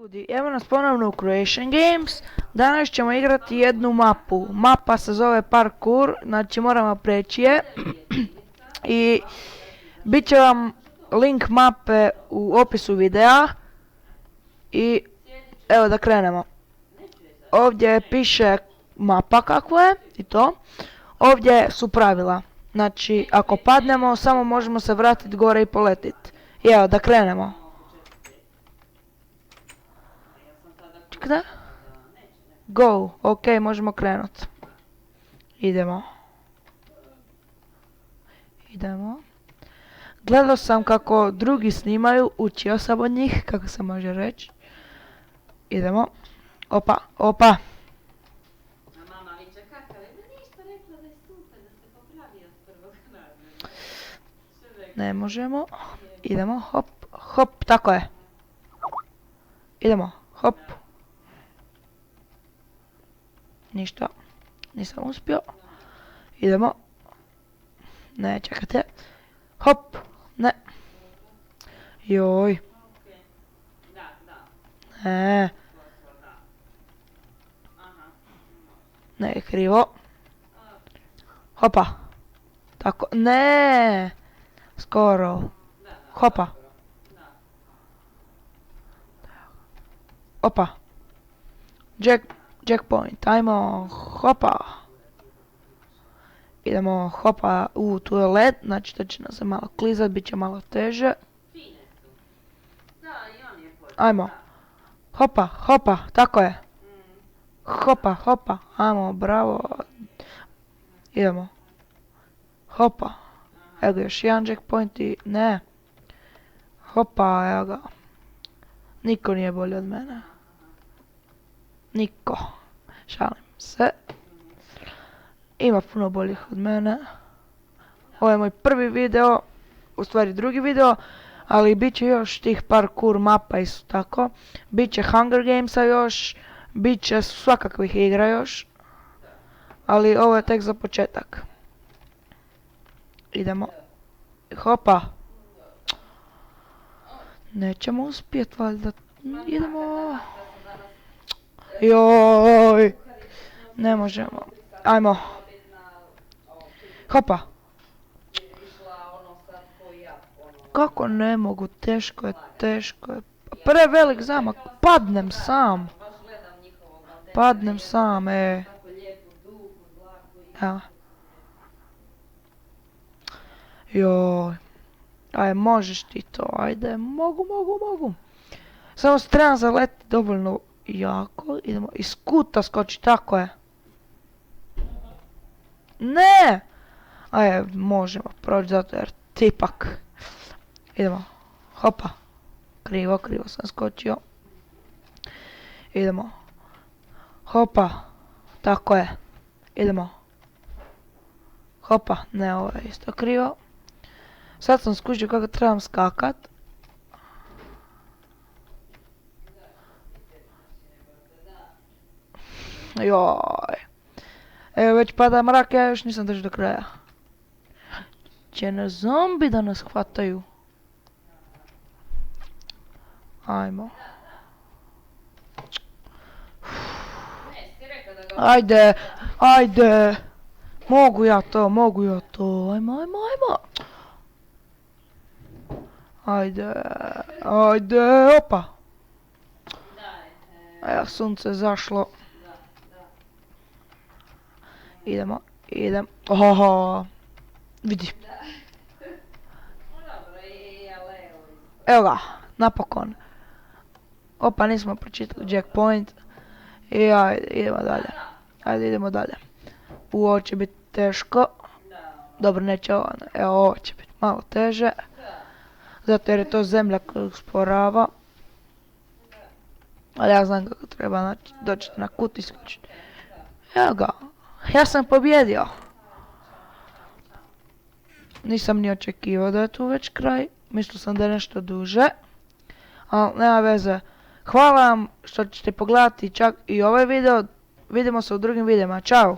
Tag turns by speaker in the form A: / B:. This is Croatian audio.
A: Ljudi, evo nas ponovno u Creation Games. Danas ćemo igrati jednu mapu. Mapa se zove parkour, znači moramo preći je. I bit će vam link mape u opisu videa. I evo da krenemo. Ovdje piše mapa kakva je i to. Ovdje su pravila. Znači ako padnemo samo možemo se vratiti gore i poletiti. I evo da krenemo. Čekaj. Go, ok, možemo krenut. Idemo. Gledao sam kako drugi snimaju, učio sam od njih, kako se može reći. Idemo. Opa.
B: Mama viče kakav je, ništa rekla da je super, da se popravi od prvog razreda.
A: Ne možemo. Idemo, hop, tako je. Idemo, hop. Ništa, nisam uspio. Idemo. Ne, čekajte. Hop, ne. Joj. Ne. Ne, krivo. Hopa. Tako, ne. Skoro. Hopa. Opa. Jackpoint, ajmo, hopa. Idemo, hopa, tu je led, znači da će nas se malo klizat, bit će malo teže. Ajmo, hopa, tako je. Hopa, ajmo, bravo. Idemo. Hopa. Evo ga, još jedan jackpoint i ne. Hopa, evo ga. Niko nije bolji od mene. Niko. Šalim se. Ima puno boljih od mene. Ovo je moj prvi video. U stvari drugi video. Ali bit će još tih parkour mapa isto tako. Biće Hunger Gamesa još. Biće svakakvih igra još. Ali ovo je tek za početak. Idemo. Hopa. Nećemo uspjet valjda. Idemo. Joj. Ne možemo. Ajmo. Hopa. Kako ne mogu, teško je. Prevelik zamak. Padnem sam, Evo. Joj. Aj, možeš ti to, ajde. Mogu. Samo se trebam zaletiti dovoljno jako. Idemo iz kuta skoči, tako je. Ne! Aj, možemo proći zato jer tipak. Idemo. Hopa. Krivo sam skočio. Idemo. Hopa. Tako je. Idemo. Hopa. Ne, ovo je isto krivo. Sad sam skužio kako trebam skakat. Joj. Evo već pada mrak, ja još nisam došao do kraja. Će nas zombi da nas hvataju. Ajmo. Ajde. Mogu ja to. Ajmo. Ajde, opa. Evo, sunce zašlo. Idemo. Oho. Vidi. Evo ga, napokon. Opa, nismo pročitali jackpoint. I idemo dalje. Ovo će biti teško. Dobro, neće ovo. Evo, ovo će biti malo teže. Zato jer je to zemlja koja usporava. Ali ja znam kako treba doći na kut i skočiti. Evo ga. Ja sam pobjedio. Nisam ni očekivao da je tu već kraj. Mislio sam da je nešto duže. Ali nema veze. Hvala vam što ćete pogledati čak i ovaj video. Vidimo se u drugim videima. Ćao!